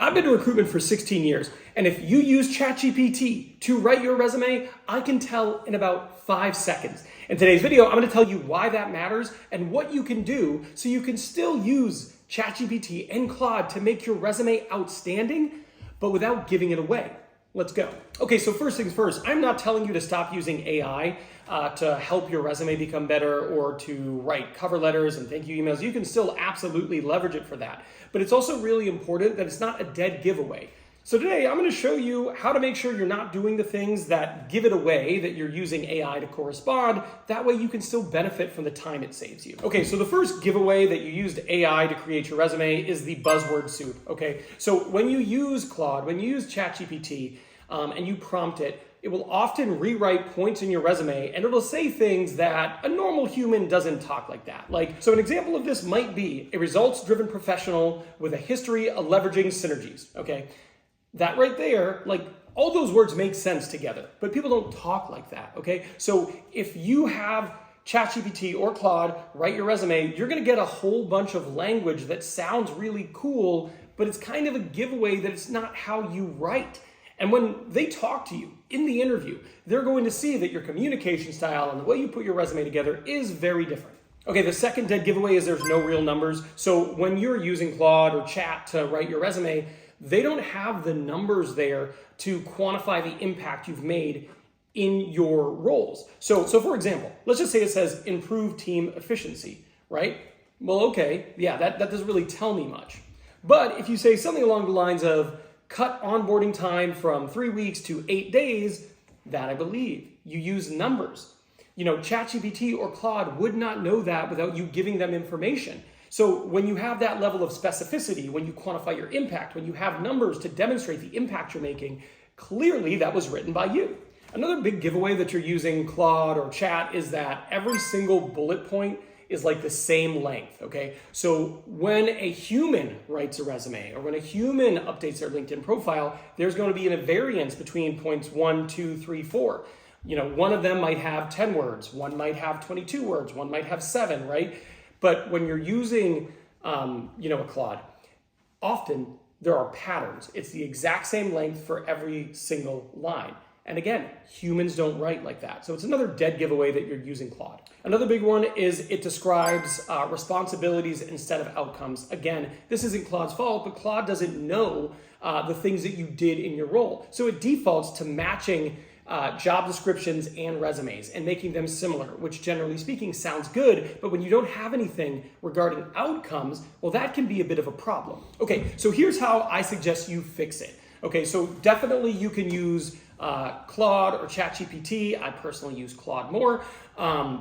I've been in recruitment for 16 years, and if you use ChatGPT to write your resume, I can tell in about 5 seconds. In today's video, I'm going to tell you why that matters and what you can do so you can still use ChatGPT and Claude to make your resume outstanding, but without giving it away. Let's go. Okay, so first things first, I'm not telling you to stop using AI to help your resume become better or to write cover letters and thank you emails. You can still absolutely leverage it for that. But it's also really important that it's not a dead giveaway. So today I'm going to show you how to make sure you're not doing the things that give it away, that you're using AI to correspond. That way you can still benefit from the time it saves you. Okay, so the first giveaway that you used AI to create your resume is the buzzword soup. Okay, so when you use Claude, when you use ChatGPT and you prompt it, it will often rewrite points in your resume and it'll say things that a normal human doesn't talk like that. So an example of this might be a results-driven professional with a history of leveraging synergies, okay? That right there, all those words make sense together, but people don't talk like that, okay? So if you have ChatGPT or Claude write your resume, you're gonna get a whole bunch of language that sounds really cool, but it's kind of a giveaway that it's not how you write. And when they talk to you in the interview, they're going to see that your communication style and the way you put your resume together is very different. Okay, the second dead giveaway is there's no real numbers. So when you're using Claude or Chat to write your resume, they don't have the numbers there to quantify the impact you've made in your roles. So for example, let's just say it says improve team efficiency, right? Well, okay, yeah, that doesn't really tell me much. But if you say something along the lines of cut onboarding time from 3 weeks to 8 days, that I believe. You use numbers. ChatGPT or Claude would not know that without you giving them information. So when you have that level of specificity, when you quantify your impact, when you have numbers to demonstrate the impact you're making, clearly that was written by you. Another big giveaway that you're using Claude or Chat is that every single bullet point is like the same length, okay? So when a human writes a resume or when a human updates their LinkedIn profile, there's going to be a variance between points 1, 2, 3, 4. One of them might have 10 words, one might have 22 words, one might have 7, right? But when you're using, a Claude, often there are patterns. It's the exact same length for every single line. And again, humans don't write like that. So it's another dead giveaway that you're using Claude. Another big one is it describes responsibilities instead of outcomes. Again, this isn't Claude's fault, but Claude doesn't know the things that you did in your role. So it defaults to matching job descriptions and resumes and making them similar, which generally speaking sounds good, but when you don't have anything regarding outcomes, well, that can be a bit of a problem. Okay, so here's how I suggest you fix it. Okay, so definitely you can use Claude or ChatGPT. I personally use Claude more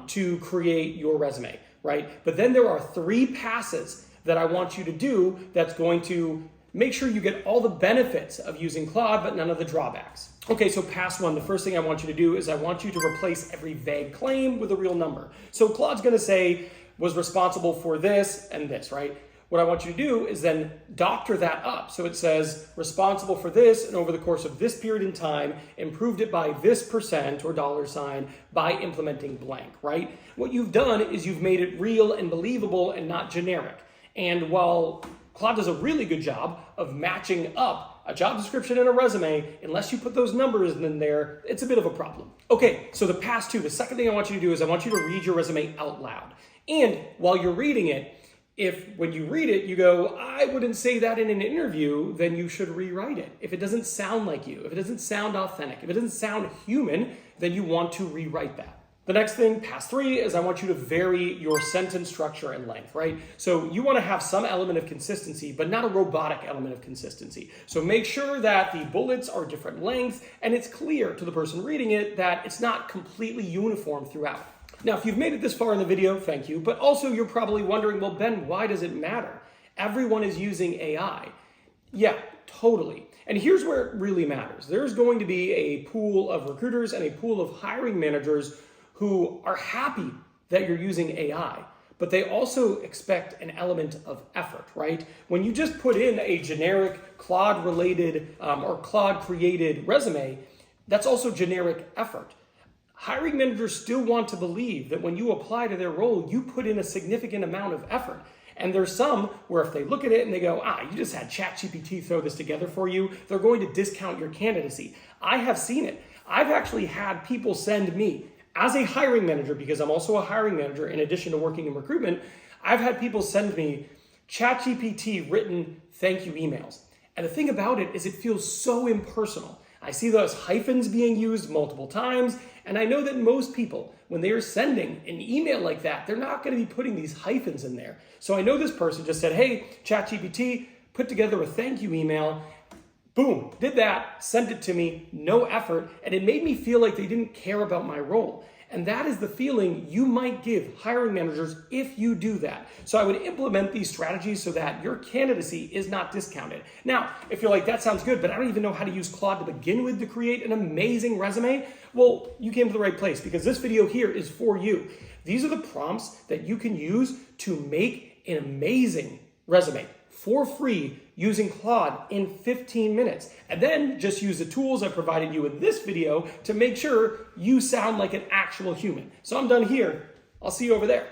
to create your resume, right? But then there are 3 passes that I want you to do that's going to make sure you get all the benefits of using Claude, but none of the drawbacks. Okay, so pass 1, the first thing I want you to do is I want you to replace every vague claim with a real number. So Claude's gonna say, was responsible for this and this, right? What I want you to do is then doctor that up. So it says responsible for this and over the course of this period in time, improved it by this % or $ by implementing blank, right? What you've done is you've made it real and believable and not generic. And while Claude does a really good job of matching up a job description and a resume, unless you put those numbers in there, it's a bit of a problem. Okay, so the pass 2, the second thing I want you to do is I want you to read your resume out loud. And while you're reading it, if when you read it, you go, I wouldn't say that in an interview, then you should rewrite it. If it doesn't sound like you, if it doesn't sound authentic, if it doesn't sound human, then you want to rewrite that. The next thing, pass 3, is I want you to vary your sentence structure and length, right? So you want to have some element of consistency, but not a robotic element of consistency. So make sure that the bullets are different lengths and it's clear to the person reading it that it's not completely uniform throughout. Now, if you've made it this far in the video, thank you. But also you're probably wondering, well, Ben, why does it matter? Everyone is using AI. Yeah, totally. And here's where it really matters. There's going to be a pool of recruiters and a pool of hiring managers who are happy that you're using AI, but they also expect an element of effort, right? When you just put in a generic Claude-related or Claude-created resume, that's also generic effort. Hiring managers still want to believe that when you apply to their role, you put in a significant amount of effort. And there's some where if they look at it and they go, you just had ChatGPT throw this together for you, they're going to discount your candidacy. I have seen it. I've actually had people send me, as a hiring manager, because I'm also a hiring manager in addition to working in recruitment, I've had people send me ChatGPT written thank you emails. And the thing about it is it feels so impersonal. I see those hyphens being used multiple times, and I know that most people, when they are sending an email like that, they're not going to be putting these hyphens in there. So I know this person just said, hey, ChatGPT, put together a thank you email. Boom, did that, sent it to me, no effort, and it made me feel like they didn't care about my role. And that is the feeling you might give hiring managers if you do that. So I would implement these strategies so that your candidacy is not discounted. Now, if you're like, that sounds good, but I don't even know how to use Claude to begin with to create an amazing resume, well, you came to the right place because this video here is for you. These are the prompts that you can use to make an amazing resume for free using Claude in 15 minutes. And then just use the tools I provided you in this video to make sure you sound like an actual human. So I'm done here. I'll see you over there.